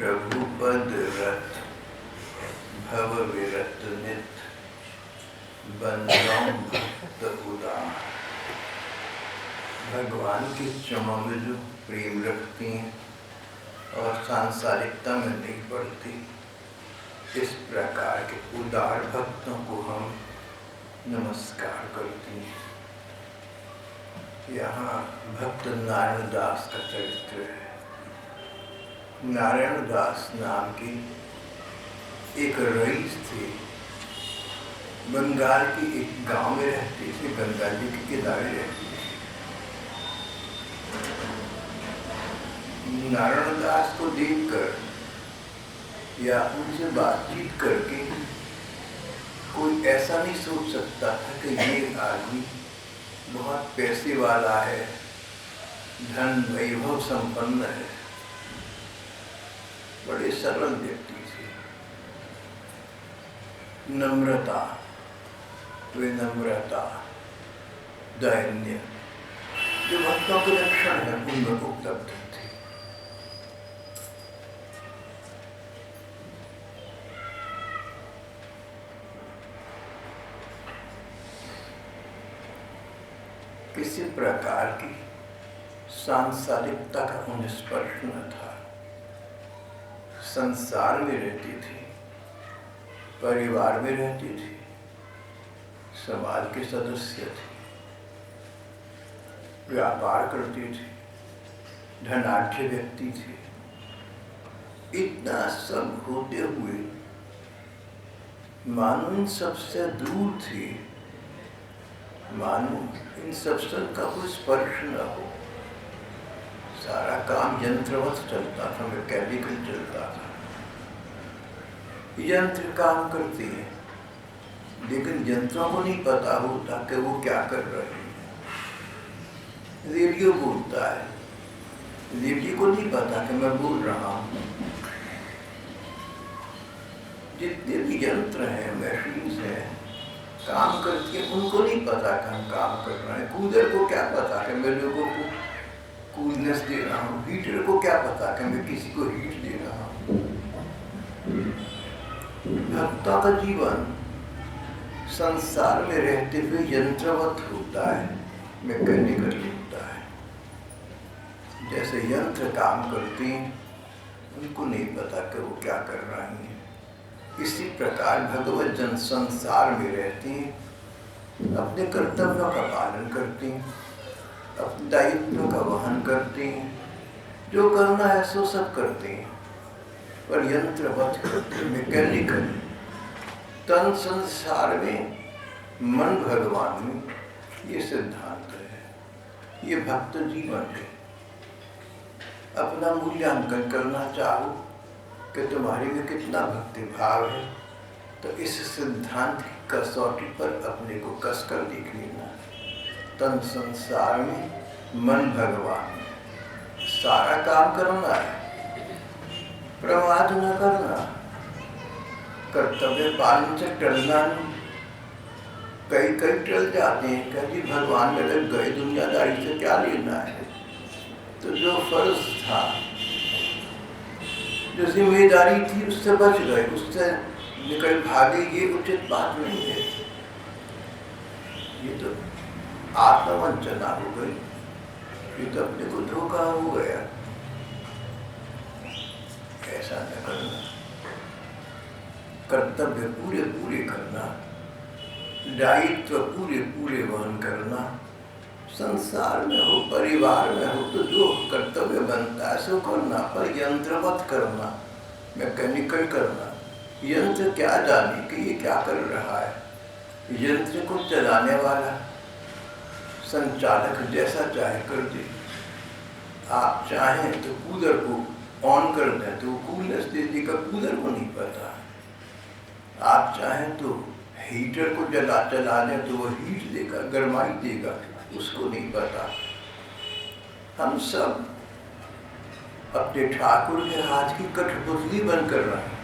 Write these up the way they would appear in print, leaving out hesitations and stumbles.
प्रभुपद रत भव विरत नित बंदों भक्त उदार। भगवान के चरणों में जो प्रेम रखती हैं और सांसारिकता में नहीं पड़ती, इस प्रकार के उदार भक्तों को हम नमस्कार करती हैं। यहाँ भक्त नारायण दास का चरित्र है। नारायण दास नाम की एक रईस थी, बंगाल की एक गांव में रहती थी, गंगा जी के किनारे रहती थी। नारायण दास को देखकर या उनसे बातचीत करके कोई ऐसा नहीं सोच सकता था कि ये आदमी बहुत पैसे वाला है, धन वैभव संपन्न है। बड़े सरल व्यक्ति थे। नम्रता, विनम्रता, दैन्य जो भक्तों के लक्षण है उनमें उपलब्ध थे। किसी प्रकार की सांसारिकता का उन्हें स्पर्श न था। संसार में रहती थी, परिवार में रहती थी, समाज के सदस्य थे, व्यापार करती थी, धनाढ्य व्यक्ति थे। इतना सब होते हुए मानो इन सबसे दूर थी, मानो इन सबसे का कोई स्पर्श न हो। सारा काम यंत्रवत चलता था, मैकेनिकल चलता था। यंत्र काम करती है, लेकिन यंत्रों को नहीं पता होता कि वो क्या कर रहे हैं। रेडियो बोलता है, रेडियो को नहीं पता कि मैं बोल रहा हूँ। जितने भी यंत्र हैं, मशीन्स हैं, काम करती है, उनको नहीं पता कि हम काम कर रहे हैं। कूलर को क्या पता कि मैं लोगों को कूलनेस दे रहा हूँ, हीटर को क्या पता कि मैं किसी को हीट दे रहा हूँ। भक्तों का जीवन संसार में रहते हुए यंत्रवत होता है, मैकेनिकल होता है। जैसे यंत्र काम करते हैं, उनको नहीं पता कि वो क्या कर रहे हैं। इसी प्रकार भगवत जन संसार में रहती हैं, अपने कर्तव्यों का पालन करती हैं, अपने दायित्व का वहन करती हैं, जो करना है सो सब करती हैं, पर यंत्रवत करती हैं, मैकेनिकल। तन संसार में, मन भगवान में, ये सिद्धांत है। ये भक्त जीवन है। अपना मूल्यांकन करना चाहो कि तुम्हारे में कितना भक्ति भाव है, तो इस सिद्धांत की कसौटी पर अपने को कसकर देख लेना। तन संसार में, मन भगवान में, सारा काम करना है, प्रमाद न करना, कर्तव्य पालन से टलना नहीं। कई टल जाते हैं, कहीं भगवान में लग गए, दुनियादारी से क्या लेना है। तो जो फर्ज था, जो जिम्मेदारी थी, उससे बच गए, उससे निकल भागे, ये उचित बात नहीं है। ये तो आत्मवंचना हो गई, ये तो अपने को धोखा हो गया। ऐसा न करना, कर्तव्य पूरे पूरे करना, दायित्व पूरे पूरे वहन करना। संसार में हो, परिवार में हो, तो जो कर्तव्य बनता है सो करना, पर यंत्रवत करना, मैकेनिकल करना। यंत्र क्या जाने कि ये क्या कर रहा है। यंत्र को चलाने वाला संचालक जैसा चाहे कर दे। आप चाहें तो कूलर को ऑन कर दें तो कूलनेस दे देगा, कूलर को नहीं पता। आप चाहें तो हीटर को चला दें तो वो हीट देगा, गर्माई देगा, उसको नहीं पता। हम सब अपने ठाकुर के हाथ की कठपुतली बनकर रहे हैं।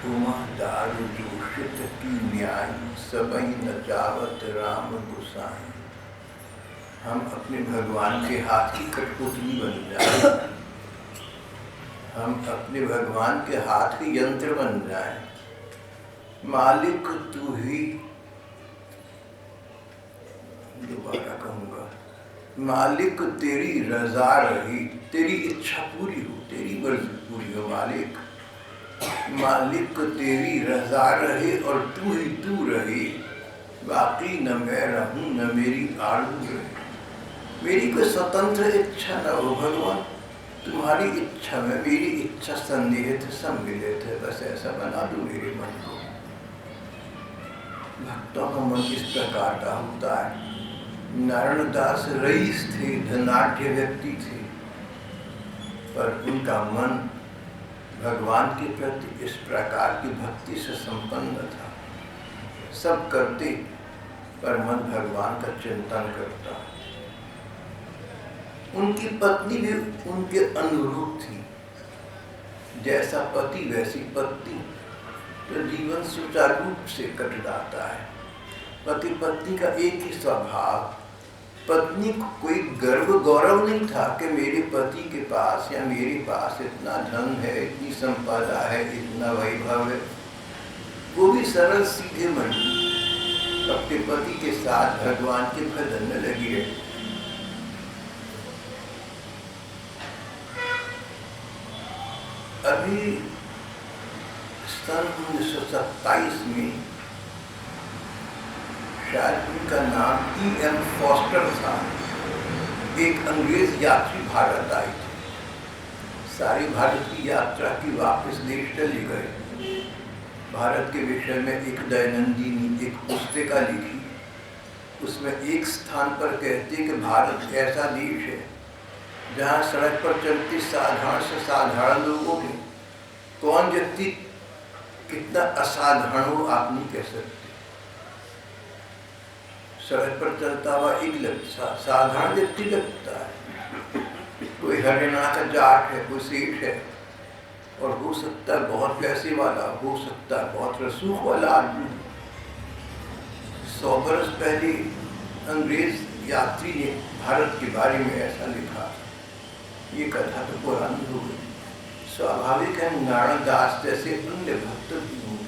उमा दारू जोशित की न्याय, सबई नचावत राम गुसाई। हम अपने भगवान के हाथ की कठपुतली बन जाए। हम अपने भगवान के हाथ के यंत्र बन जाएं। मालिक तू ही, दोबारा कहूँगा, मालिक तेरी रजा रही, तेरी इच्छा पूरी हो, तेरी मर्जी पूरी हो मालिक। मालिक तेरी रजा रहे और तू ही तू रहे, बाकी न मैं रहूं न मेरी आड़ू रहे। मेरी कोई स्वतंत्र इच्छा न हो भगवान, तुम्हारी इच्छा में मेरी इच्छा सन्निहित सम्मिलित है, बस ऐसा बना दो मेरे मन को। भक्तों का मन इस प्रकार का होता है। नारायण दास रईस थे, धनाढ्य व्यक्ति थे, पर उनका मन भगवान के प्रति इस प्रकार की भक्ति से संपन्न था। सब करते पर मन भगवान का चिंतन करता। उनकी पत्नी भी उनके अनुरूप थी, जैसा पति वैसी पत्नी, तो जीवन सुचारू रूप से कट जाता है। पति पत्नी का एक ही स्वभाव। पत्नी को कोई गर्व गौरव नहीं था कि मेरे पति के पास या मेरे पास इतना धन है, इतनी संपदा है, इतना वैभव है। वो भी सरल सीधे मन अपने पति के साथ भगवान के भजन में लगी है। अभी सन 1927 में शायद उनका नाम E.M. फॉस्टर था, एक अंग्रेज यात्री भारत आए थे। सारी भारत की यात्रा की वापस देश चले गए। भारत के विषय में एक दैनंदिनी एक पुस्तिका लिखी। उसमें एक स्थान पर कहते कि भारत ऐसा देश है जहाँ सड़क पर चलते साधारण से साधारण लोगों में कौन व्यक्ति कितना असाधारण हो आप नहीं कह सकते। सड़क पर चलता हुआ एक साधारण व्यक्ति लगता है, कोई हरियाणा का जाट है, कोई सेठ है, और हो सकता है बहुत पैसे वाला, हो सकता है बहुत रसूख वाला आदमी। 100 बरस पहले अंग्रेज यात्री ने भारत के बारे में ऐसा लिखा। ये कथा तो पुरानी हो गई। स्वाभाविक है नारायण दास जैसे अन्य भक्त भी होंगे।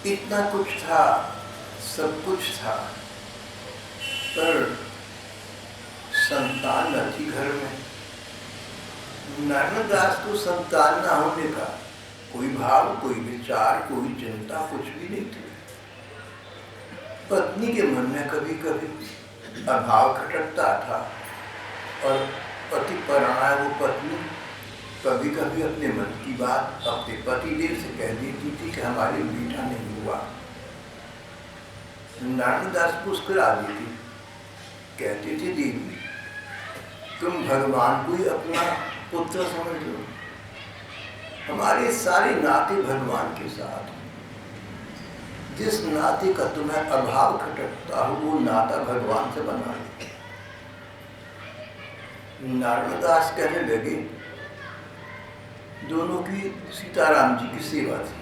इतना कुछ था, सब कुछ था, पर संतान न थी घर में। नारायण दास को संतान न होने का कोई भाव, कोई विचार, कोई चिंता कुछ भी नहीं थी। पत्नी के मन में कभी कभी अभाव खटकता था और पति पराया वो पत्नी कभी कभी अपने मन की बात अपने पति देव से कह देती थी कि हमारे बेटा नहीं हुआ। नारायण दास मुस्कुरा देती, कहती थी देवी तुम भगवान को ही अपना पुत्र समझ लो। हमारे सारे नाते भगवान के साथ, जिस नाते का तुम्हें अभाव खटकता हो वो नाता भगवान से बना लो। नारायण दास कहने लगे दोनों की सीताराम जी की सेवा थी।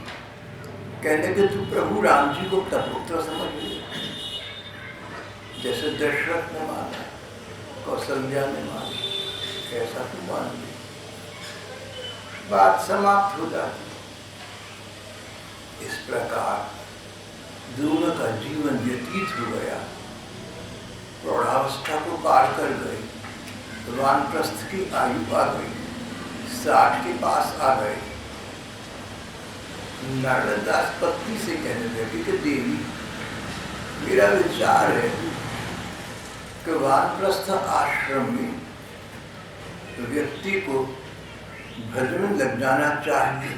कहने लगे तू प्रभु राम जी को अपना पुत्र समझ ले, जैसे दशरथ ने माना, कौशल्या ने माना, ऐसा तू मान ले। बात समाप्त हो जाती। इस प्रकार दोनों का जीवन व्यतीत हो गया। प्रौढ़ावस्था को पार कर गए, वानप्रस्थ की आयु आ गई, 60 के पास आ गए। नारायण दास पत्नी से कहने लगे कि देवी मेरा विचार है कि वानप्रस्थ आश्रम में व्यक्ति को भजन में लग जाना चाहिए,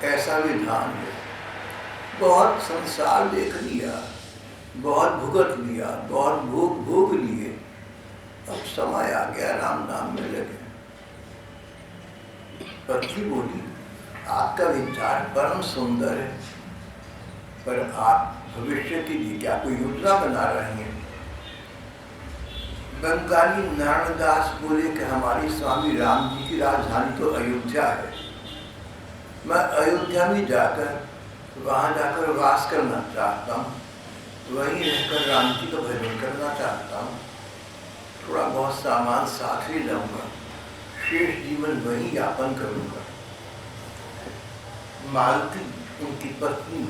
ऐसा विधान है। बहुत संसार देख लिया, बहुत भुगत लिया, बहुत भोग लिए, अब समय आ गया राम नाम में लगे। पत्नी बोली आपका विचार परम सुंदर है, पर आप भविष्य के लिए क्या कोई योजना बना रहे हैं? बंगाली नारायण दास बोले कि हमारे स्वामी राम जी की राजधानी तो अयोध्या है। मैं अयोध्या में जाकर वहाँ जाकर वास करना चाहता हूँ, वहीं रहकर राम जी का भजन करना चाहता हूँ। थोड़ा बहुत सामान साथ ही लाऊंगा, शेष जीवन वहीं यापन करूंगा। मालती उनकी पत्नी,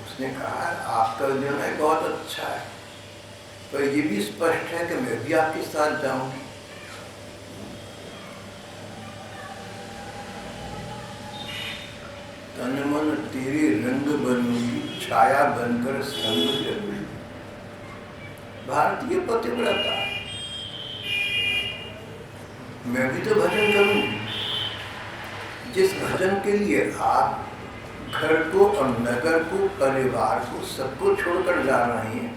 उसने कहा आपका निर्णय बहुत अच्छा है, पर यह भी स्पष्ट है कि मैं भी आपके साथ जाऊंगी। तन मन तेरे रंग बनूंगी, छाया बनकर संग चलूंगी। भारतीय पतिव्रता, मैं भी तो भजन करूंगी। जिस भजन के लिए आप घर को और नगर को, परिवार को, सबको छोड़कर जा रहे हैं,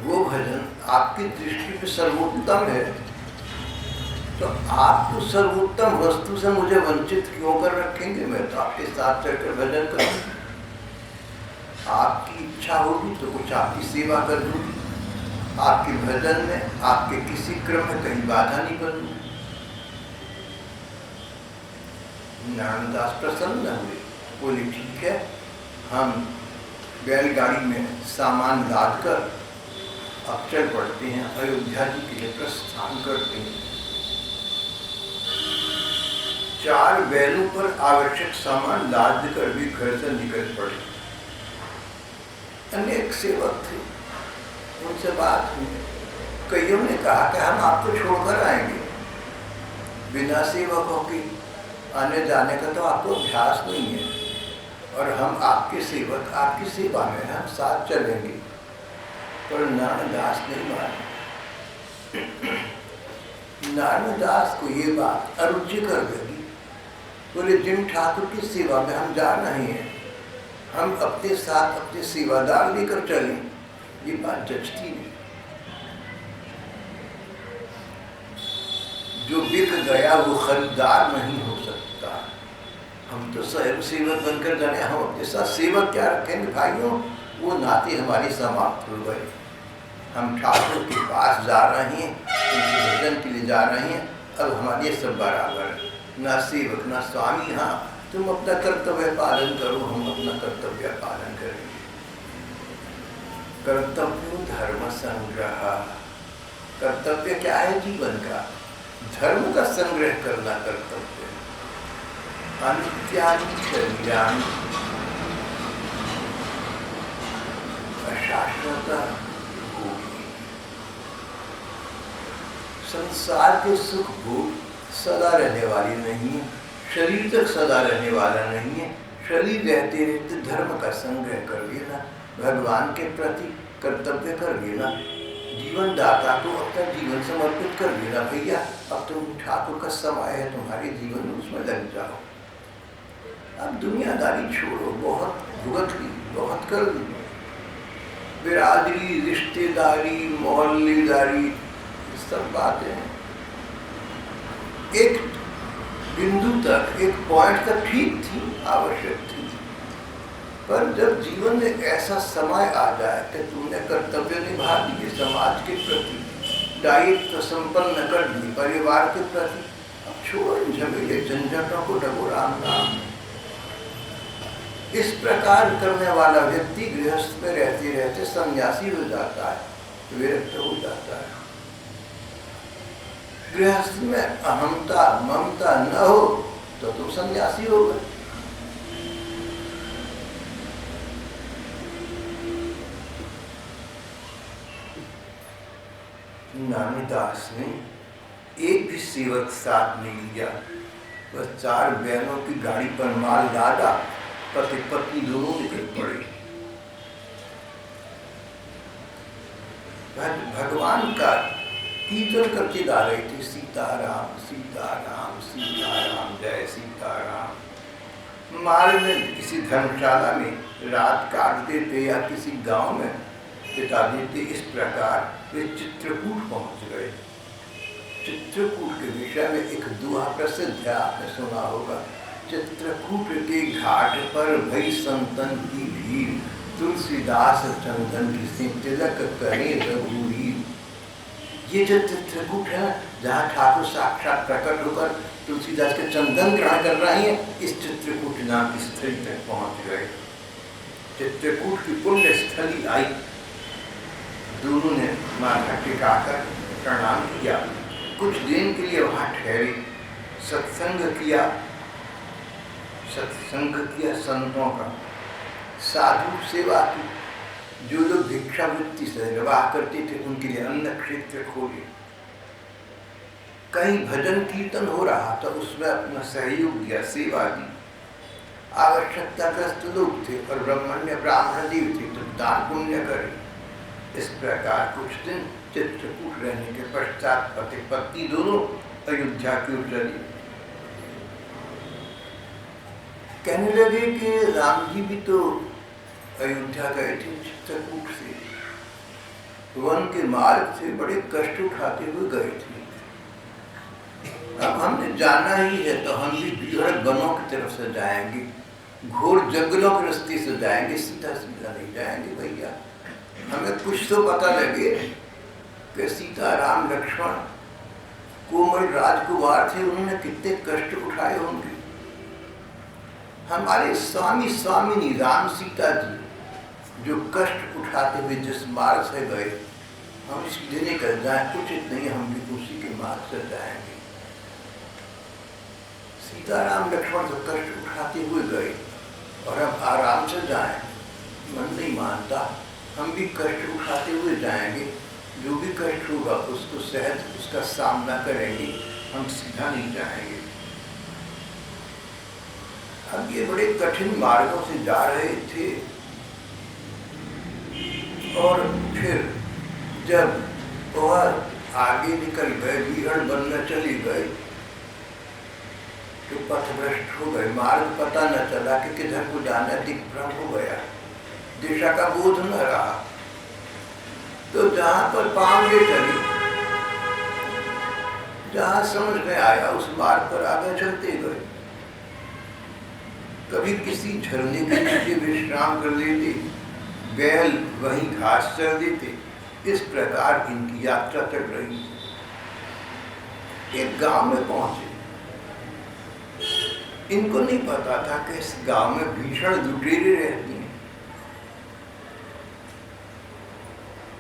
वो भजन आपकी दृष्टि में सर्वोत्तम है, तो आप तो सर्वोत्तम वस्तु से मुझे वंचित क्यों कर रखेंगे? मैं तो आपके साथ चलकर भजन करूंगी। आपकी इच्छा होगी तो कुछ आपकी सेवा कर दूंगी। आपके भजन में, आपके किसी क्रम में कहीं बाधा नहीं बनूंगी। नारायणदास प्रसन्न हुए, बोले ठीक है, हम बैलगाड़ी में सामान लाद कर अब चल पड़ते हैं, अयोध्या जी के लिए प्रस्थान करते हैं। 4 बैलों पर आवश्यक सामान लाद कर भी घर से निकल पड़े। अनेक सेवक थे, उनसे बात हुई। कईयों ने कहा कि हम आपको छोड़कर आएंगे, बिना सेवकों के आने जाने का तो आपको अभ्यास नहीं है, और हम आपके सेवक, आपकी सेवा में हम साथ चलेंगे। पर नारायणदास नहीं माने। नारायणदास को ये बात अरुचिकर लगी। बोले जिन ठाकुर की सेवा में हम जा रहे हैं, हम अपने साथ अपने सेवादार लेकर चलें, ये बात जचती नहीं। जो बिक गया वो खरीदार नहीं हो सकता। हम तो स्वयं सेवक बनकर जाने, हम अपने साथ सेवक क्या रखेंगे भाइयों? वो नाते हमारी समाप्त हो गए। हम ठाकुर के पास जा रहे हैं, उनके भजन के लिए जा रहे हैं, अब हमारे सब बराबर, ना सेवक ना स्वामी। हाँ, तुम अपना कर्तव्य पालन करो, हम अपना कर्तव्य पालन करेंगे। कर्तव्य धर्म संग्रह, कर्तव्य क्या है जीवन का? धर्म का संग्रह करना कर्तव्य। अनित्यानि शरीराणि अशाश्वत भोगी। संसार के सुख भोग सदा रहने वाली नहीं है, शरीर तक सदा रहने वाला नहीं है। शरीर रहते रहते धर्म का संग्रह कर लेना, भगवान के प्रति कर्तव्य कर लेना, जीवन दाता को अपना जीवन समर्पित कर देना। भैया अब तुम ठाकुर का समय है, तुम्हारे जीवन में उसमें लग जाओ। अब दुनियादारी छोड़ो, बहुत भुगत ली, बहुत कर ली। बिरादरी, रिश्तेदारी, मोहल्लेदारी, सब बातें हैं। एक बिंदु तक, एक पॉइंट तक ठीक थी, आवश्यक थी, पर जब जीवन में ऐसा समय आ जाए कि तुमने कर्तव्य निभा दिए, समाज के प्रति दायित्व संपन्न कर दिए, परिवार के प्रति, अब छोड़ो इन झमेले झंझटों को, डगो राम नाम। इस प्रकार करने वाला व्यक्ति गृहस्थ में रहते रहते सन्यासी हो जाता है, विरक्त हो जाता है। गृहस्थ में अहमता ममता न हो तो तुम सन्यासी हो गए। नारायणदास ने एक भी सेवक साथ नहीं लिया, बस 4 बैलों की गाड़ी पर माल लादा, पति पत्नी दोनों निकल पड़े। भगवान का कीर्तन करके गा रहे थे, सीताराम सीताराम सीताराम जय सीताराम। मार्ग में किसी धर्मशाला में रात काट देते या किसी गांव में बिता देते। इस प्रकार वे चित्रकूट पहुंच गए। चित्रकूट के विषय में एक दुआ प्रसिद्ध है, आपने सुना होगा। चित्रकूट के घाट पर भई संतन की भीड़, तुलसीदास चंदन की से तिलक करे रघुवीर। ये जो चित्रकूट है, जहाँ ठाकुर साक्षात प्रकट होकर तुलसीदास के चंदन ग्रहण कर रहे हैं, इस चित्रकूट नाम की स्थली तक पहुंच गए। चित्रकूट की पुण्य स्थली आई, दोनों ने माथा टिकाकर प्रणाम किया, कुछ दिन के लिए वहाँ ठहरे, सत्संग किया संतों का, साधु सेवा की। जो लोग भिक्षावृत्ति से निर्वाह करते थे उनके लिए अन्न क्षेत्र खोले। कहीं भजन कीर्तन हो रहा था, उसमें अपना सहयोग दिया, सेवा दी। आवश्यकताग्रस्त लोग थे और ब्राह्मण देव थे तो दान पुण्य करे। इस प्रकार कुछ दिन चित्रकूट रहने के पश्चात पति पत्नी दोनों अयोध्या की ओर चली। कहने लगे कि राम जी भी तो अयोध्या गए थे चित्रकूट से, वन के मार्ग से बड़े कष्ट उठाते हुए गए थे। अब हमने जाना ही है तो हम भी भीड़ वनों की तरफ से जाएंगे, घोर जंगलों के रास्ते से जाएंगे, सीधा सीधा नहीं जाएंगे भैया। हमें कुछ तो पता लगे कि सीता राम लक्ष्मण कोमल राजकुमार थे, उन्होंने कितने कष्ट उठाए होंगे। हमारे स्वामी स्वामिनी राम सीता जी जो कष्ट उठाते हुए जिस मार्ग से गए, हम सीधे निकल जाए उचित नहीं, हम भी उसी के मार्ग से जाएंगे। सीता राम लक्ष्मण तो कष्ट उठाते हुए गए और अब आराम से जाएं, मन नहीं मानता। हम भी कष्ट उठाते हुए जाएंगे, जो भी कष्ट होगा उसको सहज उसका सामना करेंगे, हम सीधा नहीं जाएंगे। अब ये बड़े कठिन मार्गों से जा रहे थे और फिर जब वह आगे निकल गए, बीहड़ बनने चले गए तो पथभ्रष्ट हो गए, मार्ग पता न चला कि किधर को जाना, दिग्भ्रम हो गया, दिशा का बोध न रहा। तो जहां पर पांव ले चली, जहां समझ में आया उस मार्ग पर आगे चलते गए। कभी किसी झरने के नीचे विश्राम कर लेते, बैल वहीं घास चर देते। इस प्रकार इनकी यात्रा चल रही। एक गांव में पहुंचे, इनको नहीं पता था कि इस गांव में भीषण लुटेरे रहती हैं।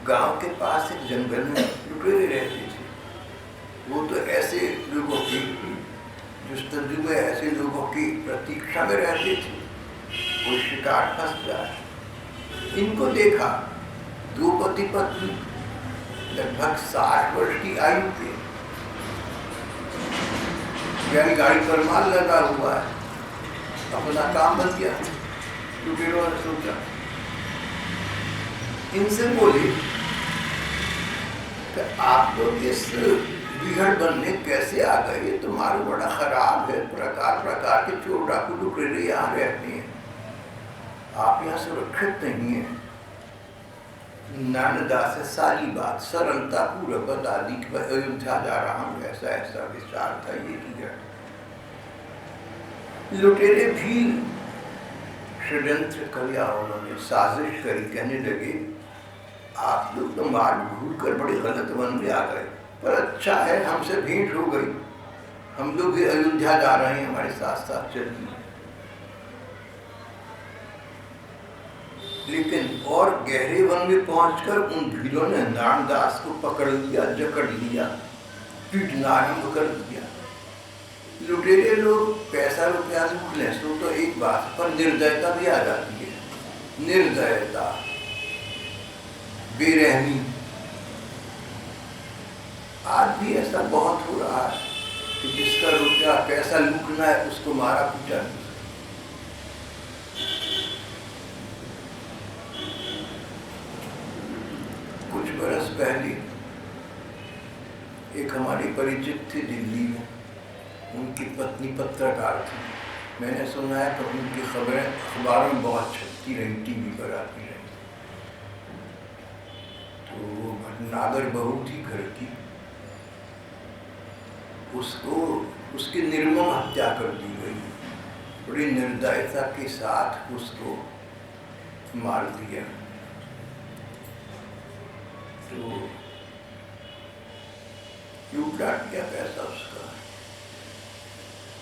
गांव के पास एक जंगल में लुटेरे रहते थे। वो तो ऐसे लोगों की जुस्तजू में ऐसे लोगों की प्रतीक्षा में रहते थे, कोई शिकार फंस जाए। इनको देखा, दो पति पत्नी लगभग 60 वर्ष की आयु के, बैलगाड़ी पर माल लगा हुआ है, अपना काम बन गया। लुटेरों ने सोचा, इनसे बोले कि आप लोग इस बीहड़ बनने कैसे आ गए, ये तो मार्ग बड़ा खराब है, प्रकार प्रकार के चोर डाकू लुटेरे यहाँ रहते हैं, आप यहाँ सुरक्षित नहीं है। नानदा से सारी बात सरलता पूर्वक बता दी कि अयोध्या जा रहा हूँ, ऐसा ऐसा विचार था, ये किया। लुटेरे भी षड्यंत्र किया, उन्होंने साजिश करी। कहने लगे, आप लोग तो मार्ग भूल कर बड़े गलत वन में आ गए, पर अच्छा है हमसे भेंट हो गई, हम लोग भी अयोध्या जा रहे हैं, हमारे साथ साथ चलिए। लेकिन और गहरे वन में पहुंचकर उन भीलों ने नानदास को पकड़ लिया, जकड़ लिया, पीटना आरंभ कर दिया। लुटेरे लोग पैसा रुपया लूट लें तो एक बात, पर निर्दयता भी आ जाती है। निर्दयता, बेरहमी, आज भी ऐसा बहुत हो रहा है कि जिसका रुपया पैसा लूटना है उसको मारा पीटा। कुछ बरस पहले एक हमारी परिचित थी दिल्ली में, उनकी पत्नी पत्रकार थी। मैंने सुना है कि उनकी खबरें अखबारों में बहुत छपती रही, टीवी पर आती रही। तो वो भटनागर बहू थी घर की, उसको उसकी निर्मम हत्या कर दी गई, बड़ी निर्दयता के साथ उसको मार दिया। तो लूट किया पैसा उसका।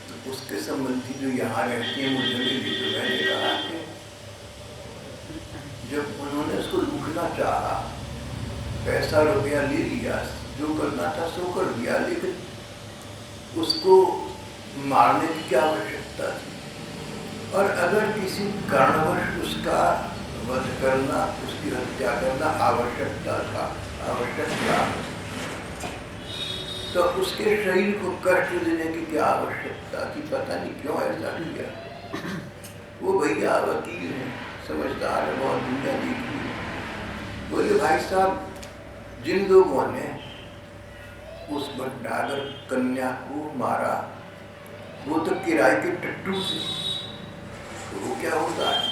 तो उसके संबंधी जो यहाँ रहती है मुझे मिली, तो मैंने कहा कि जब उन्होंने उसको लूटना चाहा, पैसा रुपया ले लिया, जो करना था सो कर दिया, लेकिन उसको मारने की क्या आवश्यकता थी? और अगर किसी कारणवश उसका वध करना, उसकी हत्या करना आवश्यकता था, तो उसके शरीर को कष्ट देने की क्या आवश्यकता थी? पता नहीं क्यों ऐसा किया। वो भैया वकील है, समझदार है, बहुत दुनिया देखी है। बोले भाई साहब, जिन लोगों ने उस भटनागर कन्या को मारा वो तो किराए के टट्टू से, तो वो क्या होता है?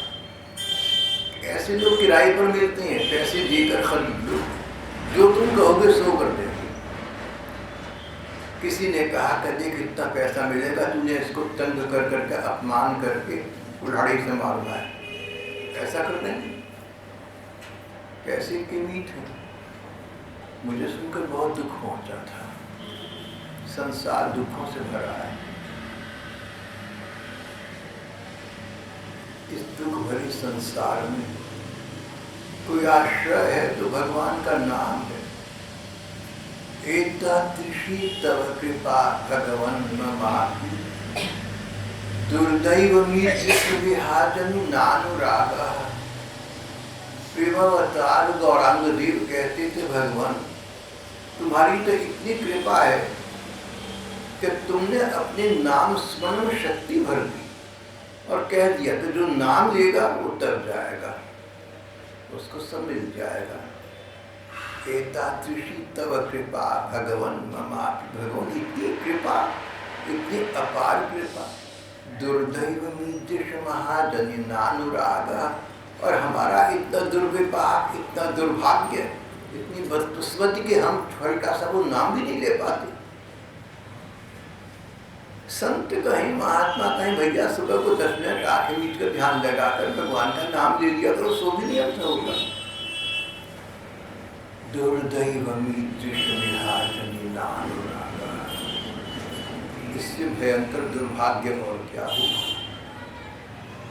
ऐसे लोग किराए पर मिलते हैं, पैसे देकर खरीद लो, जो तुम कहोगे सो कर देंगे। किसी ने कहा कि देख इतना पैसा मिलेगा, तुझे इसको तंग कर करके अपमान करके कुल्हाड़ी से मारना है, ऐसा कर देंगे। पैसे की मीठ है। मुझे सुनकर बहुत दुख पहुंचा था। संसार दुखों से भरा है। इस दुख भरे संसार में कोई आश्रय है तो भगवान का नाम है। एतादृशी तव कृपा भगवन् ममापि दुर्दैवमी विहाजनु नानुरागः। प्रेमावतार गौरांग देव कहते थे, भगवान तुम्हारी तो इतनी कृपा है कि तुमने अपने नाम स्मरण में शक्ति भर दी और कह दिया कि जो नाम लेगा वो तर जाएगा, उसको सब मिल जाएगा। एतादृशी तव कृपा भगवन् ममापि। भगवान इतनी कृपा, इतनी अपार कृपा। दुर्दैवमीदृश महाजनि नानुरागः। और हमारा इतना दुर्विपाक, इतना दुर्भाग्य, इतनी बदकिस्मती कि हम छोटा सा वो नाम भी नहीं ले पाते। संत कहीं, महात्मा कहीं, भैया सुबह को 10 मिनट आंखें मीट कर ध्यान लगाकर भगवान का नाम ले लिया करो, सो भी नहीं अच्छा होगा। दुर्दैवमीदृश महाजनि नानुरागः। इससे भयंकर दुर्भाग्य और क्या होगा?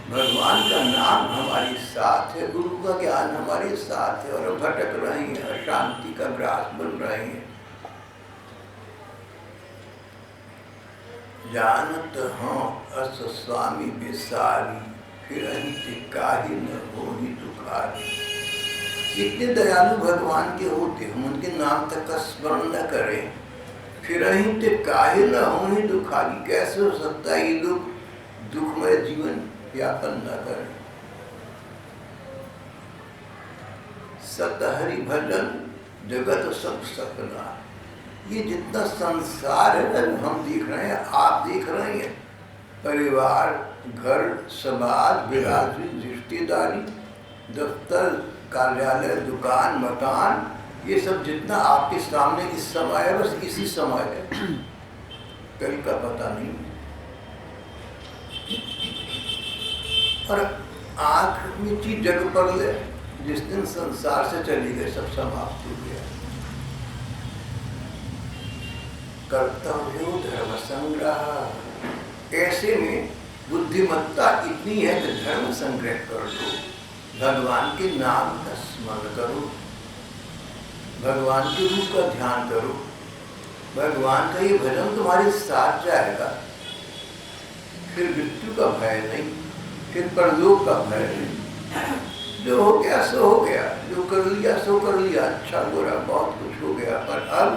भगवान का नाम हमारे साथ है, गुरु का ज्ञान हमारे साथ है, और हम भटक रहे हैं, अशांति का ग्रास बन रहे हैं। जानत हूँ अस स्वामी बिसारी, फिर काहि न होहि दुखारी। इतने दयालु भगवान के होते, हम उनके नाम तक का स्मरण न करें, फिर काहि न होहि दुखारी। कैसे हो सकता है ये लोग दुखमय जीवन यापन न करें? सतहरि भजन जगत सब सपना। ये जितना संसार है ना, हम देख रहे हैं, आप देख रहे हैं, परिवार, घर, समाज, बिरादरी, रिश्तेदारी, दफ्तर, कार्यालय, दुकान, मकान, ये सब जितना आपके सामने इस समय है, बस इसी समय है, कल का पता नहीं। और आंख में चीज जग पर ले, जिस दिन संसार से चली गए सब समाप्त हो गया। कर्तव्यो धर्म संग्रह। ऐसे में बुद्धिमत्ता इतनी है कि धर्म संग्रह कर लो, भगवान के नाम का स्मरण करो, भगवान के रूप का ध्यान करो। भगवान का ये भजन तुम्हारे साथ जाएगा, फिर मृत्यु का भय नहीं, फिर परलोक का भय नहीं। जो हो गया सो हो गया, जो कर लिया सो कर लिया, अच्छा बुरा बहुत कुछ हो गया, पर अब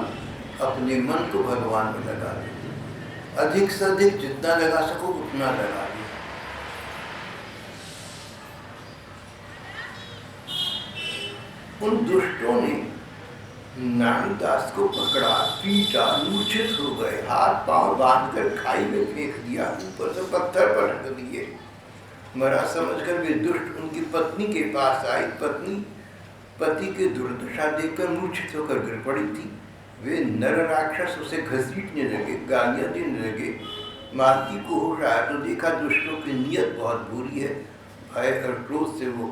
अपने मन को भगवान में लगा दो। अधिक से अधिक जितना लगा सको उतना लगा दो। उन दुष्टों ने नानीदास को पकड़ा, पीटा, मूर्छित हो गए, हाथ पांव बांधकर खाई में फेंक दिया, ऊपर से पत्थर पटक दिए। मरा समझकर वे दुष्ट उनकी पत्नी के पास आई। पत्नी पति की दुर्दशा देखकर मूर्छित होकर गिर पड़ी थी। वे नर राक्षस उसे घसीटने लगे, गालियां देने लगे। मालती को होश आया तो देखा दुष्टों की नीयत बहुत बुरी है। भय और क्रोध से वो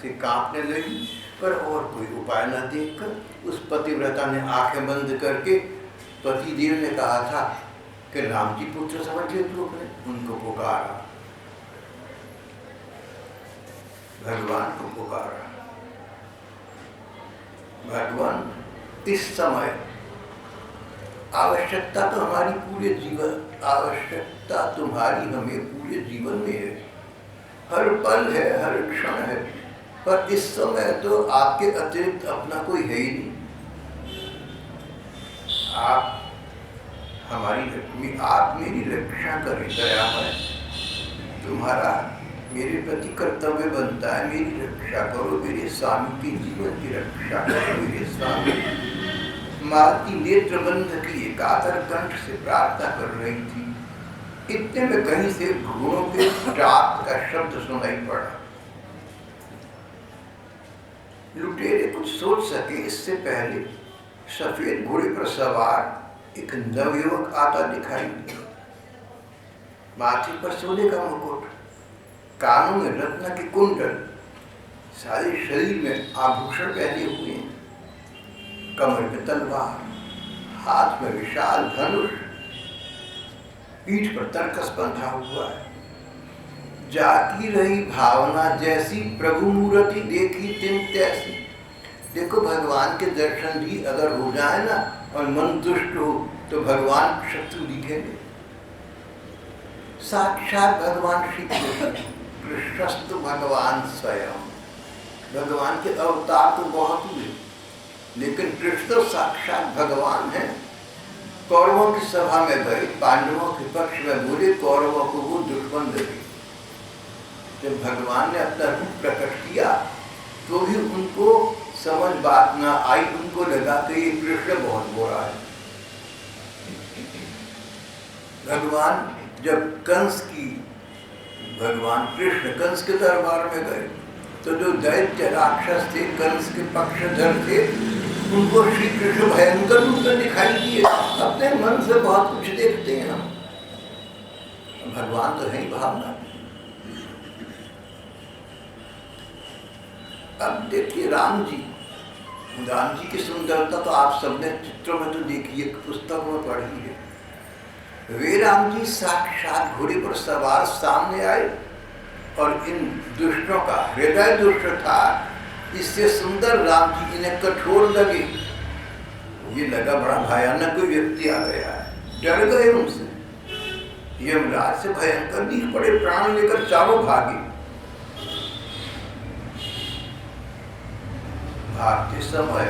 से कांपने लगी, पर और कोई उपाय न देखकर उस पतिव्रता ने आंखें बंद करके, पतिदेव ने कहा था कि राम जी पुत्र समझ ले तू अपने, उनको पुकारा, भगवान को पुकारा। भगवान इस समय आवश्यकता तो हमारी पूरे जीवन, आवश्यकता तुम्हारी हमें पूरे जीवन में है, हर पल है, हर क्षण है, पर इस समय तो आपके अतिरिक्त अपना कोई है ही नहीं। आप मेरी रक्षा करें, दया है तुम्हारा मेरे प्रति कर्तव्य बनता है, मेरी रक्षा करो, मेरे स्वामी के जीवन की रक्षा करो, मेरे स्वामी। मालती नेत्र बंध किए कातर कंठ से प्रार्थना कर रही थी। इतने में कहीं से घोड़ों के टाप का शब्द सुनाई पड़ा। लुटेरे कुछ सोच सके इससे पहले सफेद घोड़े पर सवार एक नवयुवक आता दिखाई दिया। माथे पर सोने का मुकुट, कानों में रत्न के कुंडल, सारे शरीर में आभूषण पहने हुए, कमर में तलवार, हाथ में विशाल धनुष, पीठ पर तरकस बंधा हुआ है। जाती रही भावना जैसी, प्रभु मूर्ति देखी तिन तैसी। देखो भगवान के दर्शन भी अगर हो जाए ना और मन दुष्ट हो तो भगवान शत्रु दिखेंगे। साक्षात भगवान श्री कृष्ण भगवान स्वयं। भगवान के अवतार तो बहुत हुए, लेकिन कृष्ण साक्षात भगवान है। कौरवों की सभा में गए, पांडवों के पक्ष में बोले, कौरवों को वो दुश्मन लगे। जब भगवान ने अपना रूप प्रकट किया तो भी उनको समझ बात ना आई, उनको लगा कि ये कृष्ण बहुत बुरा है। भगवान जब भगवान कृष्ण कंस के दरबार में गए तो जो दैत्य राक्षस थे, कंस के पक्षधर थे, उनको श्री कृष्ण भयंकर रूप में दिखाई दिए। अपने मन से बहुत कुछ देखते हैं हम, भगवान तो है ही भावना। अब देखिए राम जी की सुंदरता तो आप सबने चित्रों में तो देखी है, पुस्तक में पढ़ी है। वे राम जी साक्षात घोड़े पर सवार सामने आए और इन दुष्टों का हृदय दुष्ट था, इससे सुंदर राम जी इन्हें कठोर लगे। ये लगा बड़ा भयानक कोई व्यक्ति आ गया है, डर गए उनसे। यमराज से भयंकर दिख पड़े, प्राण लेकर चारों भागे। भागते समय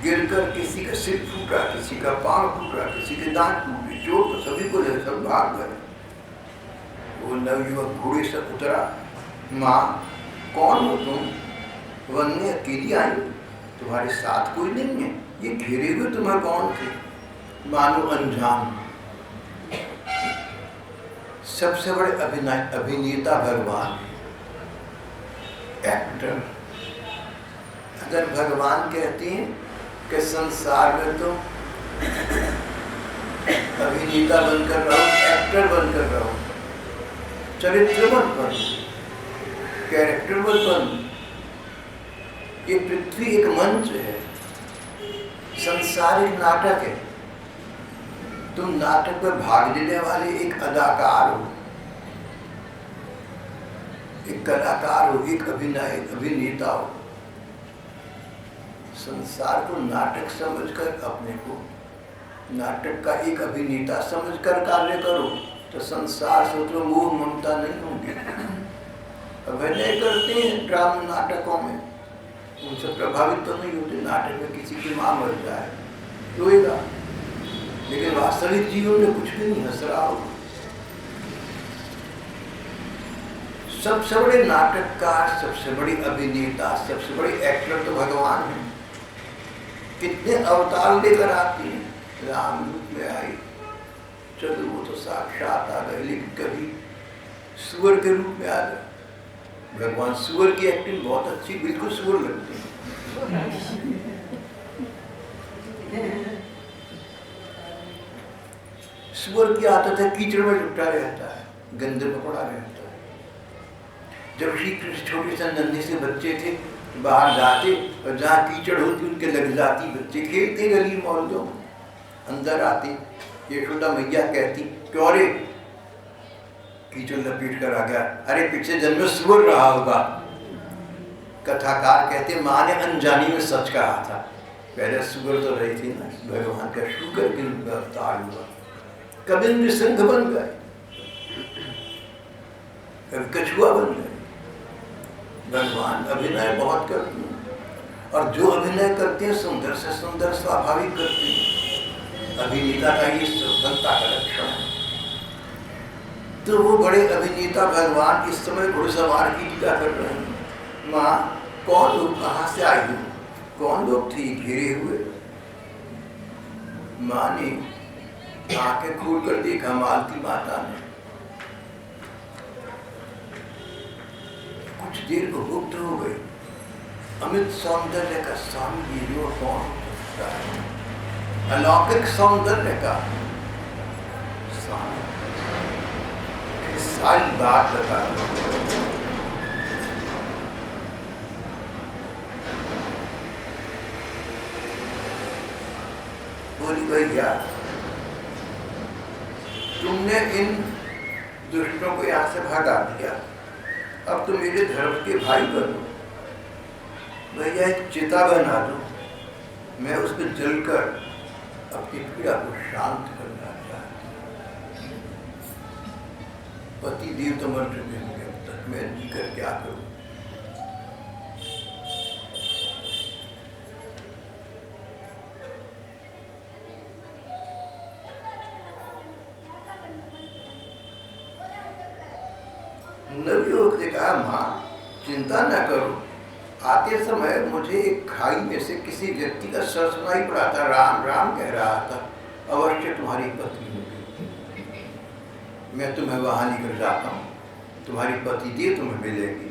गिरकर किसी का सिर फूटा, किसी का पांव फूटा, किसी के दांत टूटे, चोट तो सभी को लगे, सब भाग गए। वो नवयुवक घोड़े से उतरा, माँ कौन हो तुम? वन में अकेली आई, तुम्हारे साथ कोई नहीं है? ये घेरे हुए तुम्हें कौन थे? मानो अनजान। सबसे बड़े अभिनेता भगवान, एक्टर। अगर भगवान कहते हैं कि संसार में तो अभिनेता बनकर रहो, एक्टर बनकर रहो, चरित्र मत बनो, कैरेक्टर मत बनो। ये पृथ्वी एक मंच है, संसार एक नाटक है। तुम नाटक में भाग लेने वाले एक अदाकार हो, एक कलाकार हो, एक अभिनेता हो। संसार को नाटक समझकर, अपने को नाटक का एक अभिनेता समझकर कार्य करो तो संसार से तो मोह ममता नहीं होगी। अभिनय करते हैं ड्रामा नाटकों में, उनसे प्रभावित तो नहीं होते। नाटक में किसी की माँ मर जाए रोएगा, लेकिन वास्तविक जीवन में कुछ भी नहीं, हंस रहा हो। सबसे बड़े नाटककार, सबसे बड़ी अभिनेता, सबसे बड़े एक्टर तो भगवान है। कितने अवतार लेकर आती हैं, राम रूप में आई, चलो वो तो साक्षात आ गए, लेकिन कभी सुअर के रूप में आ गए। भगवान सुअर की एक्टिंग बहुत अच्छी, बिल्कुल सुअर लगती है। सुअर की आदत है कीचड़ में लिपटा रहता है, गंदे में पड़ा रहता है। जब श्री कृष्ण छोटे से नन्हे से बच्चे थे, बाहर जाते और जहाँ कीचड़ होती उनके लग जाती, बच्चे खेलते गली मोहल्लों, अंदर आते, यशोदा मैया कहती, क्यों रे कीचड़ लपेट कर आ गया? अरे पिछले जन्म में सुअर रहा होगा। कथाकार कहते माँ ने अनजानी में सच कहा था, पहले सुगर तो रही थी ना, भगवान का शुगर के रूप में अवतार हुआ, कभी नृसिंह बन गए, कभी कछुआ बन गए। भगवान अभिनय बहुत करते हैं, और जो अभिनय करते हैं सुंदर से सुंदर स्वाभाविक करते हैं। अभिनेता का ये सफलता का लक्षण है। तो वो बड़े अभिनेता भगवान इस समय घुड़सवार की टीका कर रहे हैं। माँ, कौन लोग कहाँ से आई हो, कौन लोग थे घेरे हुए? माँ ने आंखें खोल कर देखा, मालती माता ने। कुछ देर को मुक्त हो गई। अमित सौंदर्य का स्वामी ये कौन होता है? अलौकिक सौंदर्य का स्वामी। सारी बात बता बोली, भैया तुमने इन दुष्टों को यहां से भगा दिया, अब तुम मेरे धर्म के भाई बनो। भैया एक चिता बना दो, मैं उस पर जलकर अपनी पीड़ा को शांत करना चाहती हूँ। पति देव तो मर चुके होंगे, अब तक मैं जी कर क्या करूँ? नवयुवक ने कहा, माँ चिंता न करो, आते समय मुझे एक खाई में से किसी व्यक्ति का स्वर सुनाई पड़ा था, राम राम कह रहा था, अवश्य तुम्हारी पत्नी होगी। मैं तुम्हें वहां लेकर जाता हूँ, तुम्हारी पति देव तुम्हें मिलेगी।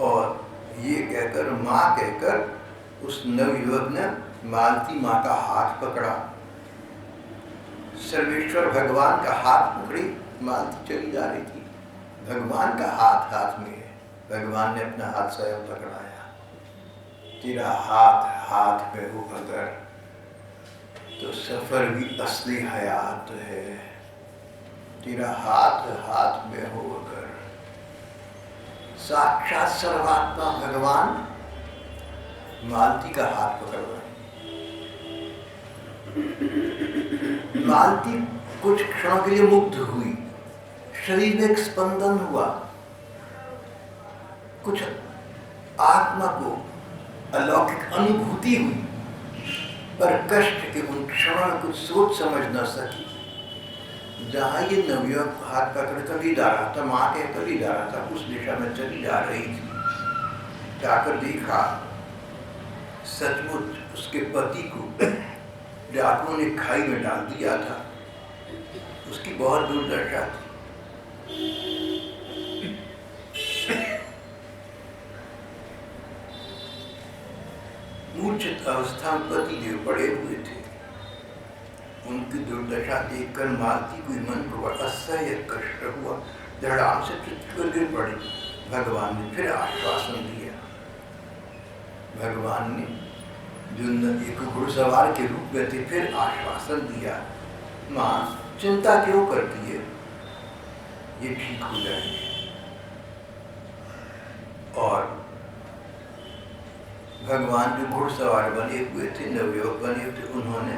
और ये कहकर, माँ कहकर उस नवयुवक ने मालती माँ का हाथ पकड़ा, सर्वेश्वर भगवान का हाथ पकड़ी। मालती चली जा रही थी, भगवान का हाथ हाथ में है, भगवान ने अपना हाथ स्वयं पकड़ाया। तेरा हाथ हाथ में हो अगर, तो सफर भी असली हयात है। तेरा हाथ हाथ में हो अगर, साक्षात सर्वात्मा भगवान मालती का हाथ पकड़ रहे। मालती कुछ क्षणों के लिए मुग्ध हुई, शरीर में एक स्पंदन हुआ, कुछ आत्मा को अलौकिक अनुभूति हुई, पर कष्ट के उन क्षणों में कुछ सोच समझ न सकी। जहां ये नवयुवक हाथ पकड़ कर ले जा रहा था, माँ कहकर ले जा रहा था, उस दिशा में चली जा रही थी। जाकर देखा, सचमुच उसके पति को डाकुओं ने खाई में डाल दिया था। उसकी बहुत दुर्दशा थी। मूर्छित अवस्था में पति देव पड़े हुए थे। उनकी दुर्दशा देखकर मालती को मन को बड़ा असह्य कष्ट हुआ, धड़ाम से पृथ्वी पर गिर पड़ी। भगवान ने फिर आश्वासन दिया। भगवान ने जो एक घुड़सवार के रूप में थे, फिर आश्वासन दिया, माँ चिंता क्यों करती है, ये ठीक हो जाएंगे। और भगवान जो घुड़सवार बने हुए थे, नवयुवक बने हुए थे, उन्होंने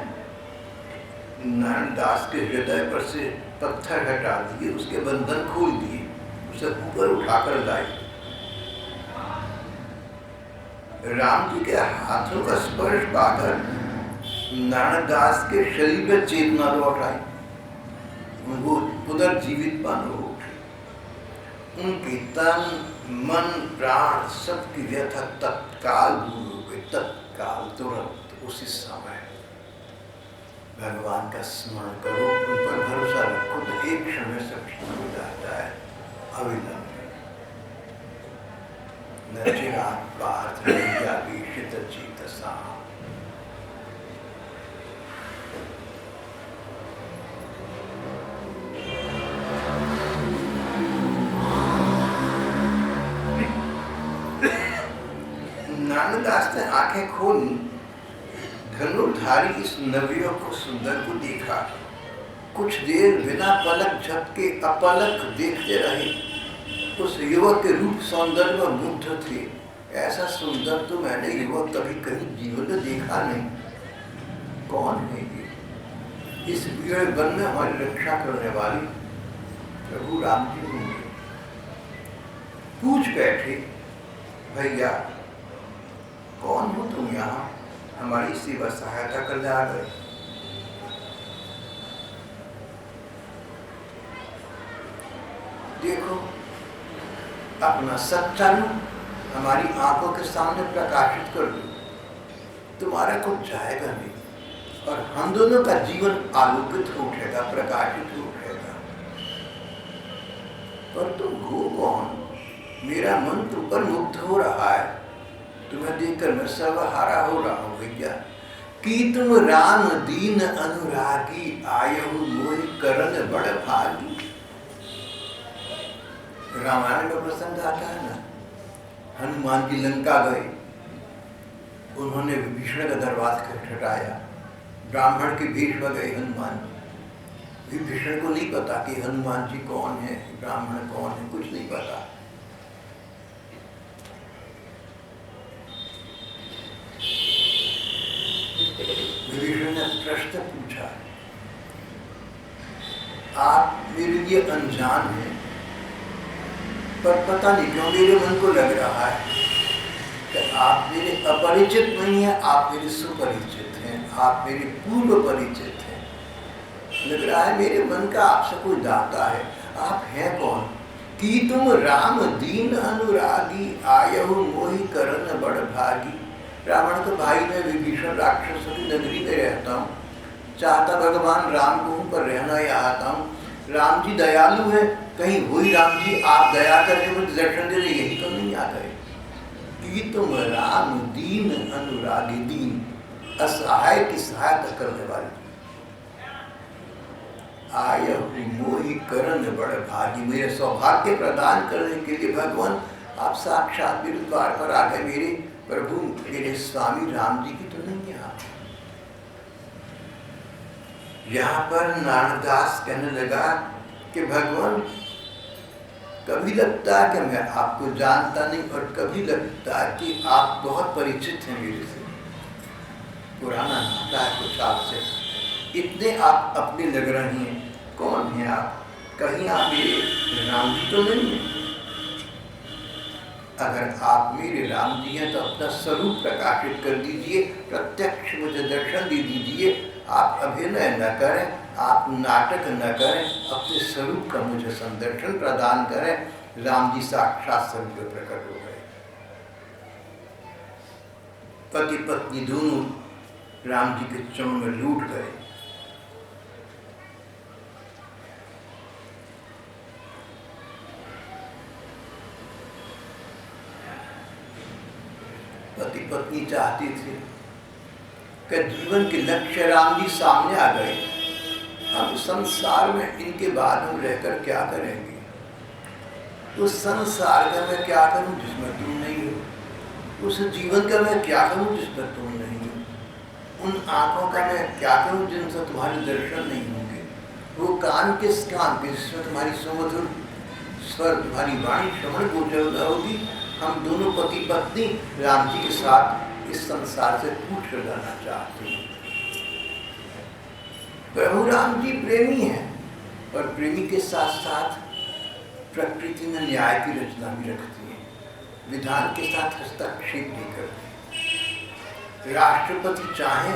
नारायण दास के हृदय पर से पत्थर हटा दिए, उसके बंधन खोल दिए, उसे ऊपर उठाकर लाए। राम जी के हाथों का स्पर्श पाकर नारायण दास के शरीर में चेतना लौट आई, उनको पुनर्जीवित पान हो उठे। उनके तन मन प्राण सबकी व्यथा तत्काल दूर हो गई, तत्काल, तुरंत, उसी समय। भगवान का स्मरण करो, उन पर भरोसा रखो, तो एक क्षण में सब ठीक हो जाता है, अविलंब। नचिरात पार्थ विषित चेतसा। नानकदास ने आंखें खोली, धनुर्धारी इस नवयुवक को सुंदर को देखा। कुछ देर बिना पलक झपके अपलक देखते रहे। उस युवक के रूप सौंदर्य में मुग्ध थे। ऐसा सुंदर तो मैंने युवक कभी कहीं जीवन में देखा नहीं। कौन है ये? इस भीड़ वन में हमारी रक्षा करने वाली प्रभु राम जी होंगे। पूछ बैठे, भैया कौन हो तुम? यहाँ हमारी सेवा सहायता करने आ गए। देखो, अपना सच्चा रूप हमारी आंखों के सामने प्रकाशित कर दो, तुम्हारा कुछ जाएगा नहीं और हम दोनों का जीवन आलोकित हो उठेगा, प्रकाशित हो उठेगा। पर तुम हो कौन? मेरा मन तुम पर मुग्ध हो रहा है, तुम्हें देखकर मैं सर्वहारा हो रहा हूँ भैया। कि तुम राम दीन अनुरागी, आयहु मोहि करन बड़ भागी। रामायण का प्रसंग आता है ना, हनुमान जी लंका गए, उन्होंने विभीषण का दरबार खटखटाया, ब्राह्मण के भेष में गए हनुमान। विभीषण को नहीं पता कि हनुमान जी कौन है, ब्राह्मण कौन है, कुछ नहीं पता। विभीषण ने प्रश्न पूछा, आप मेरे लिए अनजान हैं, पर पता नहीं क्यों मेरे मन को लग रहा है कि आप मेरे अपरिचित नहीं हैं, आप मेरे सुपरिचित हैं, आप मेरे पूर्व परिचित हैं। लग रहा है मेरे मन का आपसे कोई दाता है। आप हैं कौन? कि तुम राम दीन अनुरागी, आयहु मोहि करन बड़ भागी। रावण के भाई में विभीषण राक्षसों की नगरी में रहता हूँ, चाहता भगवान राम को हूँ, पर रहना आता हूँ। राम जी दयालु है, कहीं वही राम जी आप दया करके मुझे दर्शन दे रहे, यही तो नहीं आ गए। कि तुम राम दीन अनुरागी, दीन असहाय की सहायता करने वाले, आयहु मोहि करन बड़ भागी, मेरे सौभाग्य प्रदान करने के लिए भगवान आप साक्षात मेरे द्वार पर आ गए। मेरे प्रभु, मेरे स्वामी राम जी की तो नहीं है आप। यहाँ पर नारदास कहने लगा कि भगवान, कभी लगता है कि मैं आपको जानता नहीं, और कभी लगता है कि आप बहुत परिचित हैं मेरे से, पुराना नाता है कुछ आपसे, इतने आप अपने लग रही हैं। कौन है आप? कहीं आप मेरे राम जी तो नहीं हैं? अगर आप मेरे राम जी हैं तो अपना स्वरूप प्रकाशित कर दीजिए, प्रत्यक्ष मुझे दर्शन दे दीजिए। आप अभिनय न करें, आप नाटक न करें, अपने स्वरूप का मुझे संदर्शन प्रदान करें। राम जी साक्षात स्वरूप में प्रकट हो गए। पति पत्नी दोनों राम जी के चरणों में लूट गए। पति पत्नी चाहती थी कि जीवन के लक्ष्य राम जी सामने आ गए, हम संसार में इनके बाद हम रहकर क्या करेंगे? उस संसार का मैं क्या करूं जिसमें तुम नहीं हो? उस जीवन का मैं क्या करूं जिसमें तुम नहीं हो? उन आंखों का मैं क्या करूं जिनसे तुम्हारे दर्शन नहीं होंगे? वो कान किस कान के जिसमें तुम्हारी सुमधुर स्वर, तुम्हारी वाणी श्रवण गोचर न होगी? हम दोनों पति पत्नी राम जी के साथ इस संसार से कूच कर जाना चाहते हैं। प्रभु राम जी प्रेमी हैं, और प्रेमी के साथ साथ प्रकृति में न्याय की रचना भी रखती है, विधान के साथ हस्तक्षेप नहीं करती। राष्ट्रपति चाहे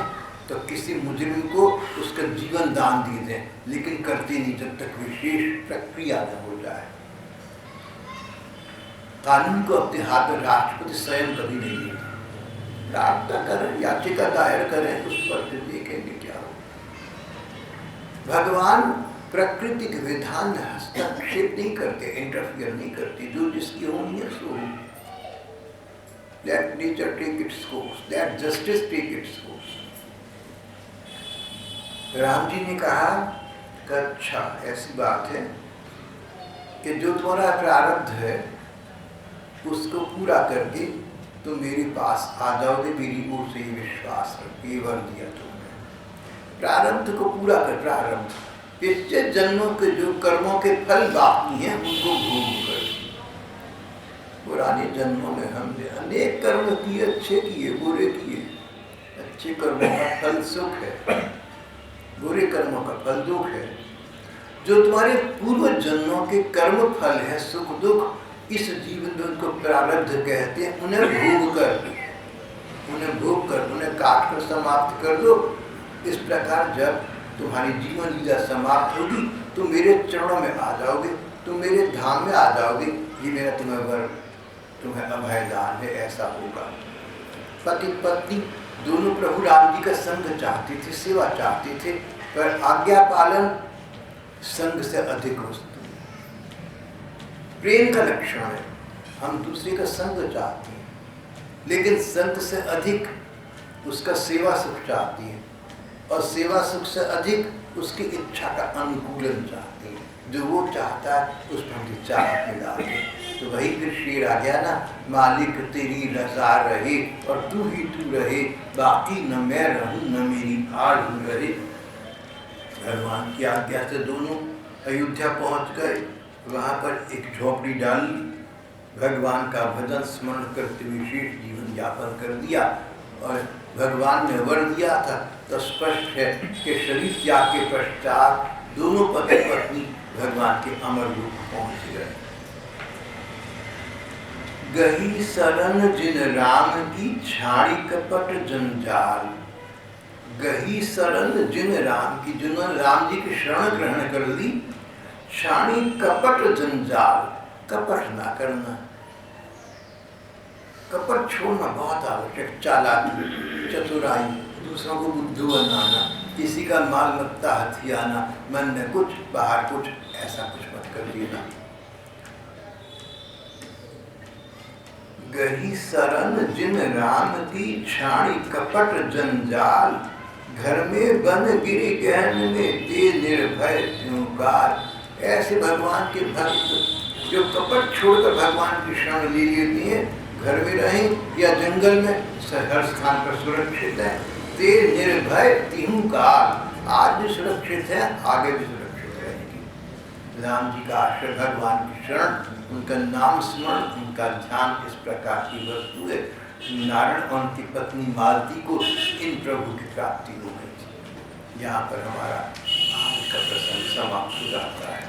तो किसी मुजरिम को उसका जीवन दान दे दें, लेकिन करते नहीं जब तक विशेष प्रक्रिया न हो जाए। कानून को अपने हाथ में राष्ट्रपति स्वयं कभी नहीं लेते। प्रार्थना करें, याचिका दायर करें, उस पर फिर देखेंगे क्या हो। भगवान प्रकृति के विधान में हस्तक्षेप नहीं करते, इंटरफियर नहीं करते। जो जिसकी होनी है सो हो। Let nature take its course, let justice take its course। Ram ji ने कहा कि अच्छा ऐसी बात है कि जो तुम्हारा प्रारब्ध है उसको पूरा करके तुम मेरे पास आ जाओगे, मेरी ओर से ही विश्वास रख, ये वर दिया तुमने। प्रारब्ध को पूरा कर, प्रारब्ध पिछले जन्मों के जो कर्मों के फल बाकी हैं उनको भोग कर। पुराने जन्मों में हमने अनेक कर्म किए, अच्छे किए, बुरे किए। अच्छे कर्मों का फल सुख है, बुरे कर्मों का फल दुख है। जो तुम्हारे पूर्व जन्मों के कर्म फल है, सुख दुख, इस जीवन में उनको प्रारब्ध कहते हैं। उन्हें भोग कर उन्हें काट कर समाप्त कर दो। इस प्रकार जब तुम्हारी जीवन लीला समाप्त होगी तो मेरे चरणों में आ जाओगे, तुम मेरे धाम में आ जाओगे। ये मेरा तुम्हें वर, तुम्हें अभयदान है, ऐसा होगा। पति पत्नी दोनों प्रभु राम जी का संग चाहते थे, सेवा चाहते थे, पर आज्ञा पालन संग से अधिक वस्तु। प्रेम का लक्षण है, हम दूसरे का संग चाहते हैं, लेकिन संग से अधिक उसका सेवा सुख चाहती है, और सेवा सुख से अधिक उसकी इच्छा का अनुकूलन चाहते हैं। जो वो चाहता है उस पर हम चाहत में डालते हैं। तो वही फिर शेर आ गया ना, मालिक तेरी रज़ा रहे और तू ही तू रहे, बाकी न मैं रहूं न मेरी आड़ रहे। भगवान की आज्ञा से दोनों अयोध्या पहुंच गए। वहाँ पर एक झोपड़ी डाली, भगवान का भजन स्मरण करते हुए शेष जीवन यापन कर दिया। और भगवान ने वर दिया था तो स्पष्ट है कि शरीर त्याग के पश्चात दोनों पति पत्नी भगवान के अमर रूप पहुंच गए। गही शरण जिन राम की छाड़ी कपट जंजाल। गही शरण जिन राम की, जिन्होंने राम जी की शरण ग्रहण कर ली, छाड़ी कपट जंजाल, कपट ना करना, कपट छोड़ना बहुत आवश्यक। चालाकी, चतुराई, दूसरों को बुद्धू बनाना, किसी का माल मत्ता हथियाना, मन में कुछ बाहर कुछ, ऐसा कुछ मत कर लेना। गही शरण जिन राम की छाड़ी कपट जंजाल, घर में बन गिरी गहन में दे निर्भय त्योकार। ऐसे भगवान के भक्त जो कपट छोड़कर भगवान की शरण ले लेते हैं, घर में रहें या जंगल में, हर स्थान पर सुरक्षित है। ते निर्भय तिहु काल, आज भी सुरक्षित है, आगे भी सुरक्षित रहेंगे। राम जी का आश्रय, भगवान की शरण, उनका नाम स्मरण, उनका ध्यान इस प्रकार की वस्तु है। नारायण और उनकी पत्नी मालती को इन प्रभु की प्राप्ति हो गई थी। यहाँ पर हमारा आज का प्रसंग समाप्त हो जाता है।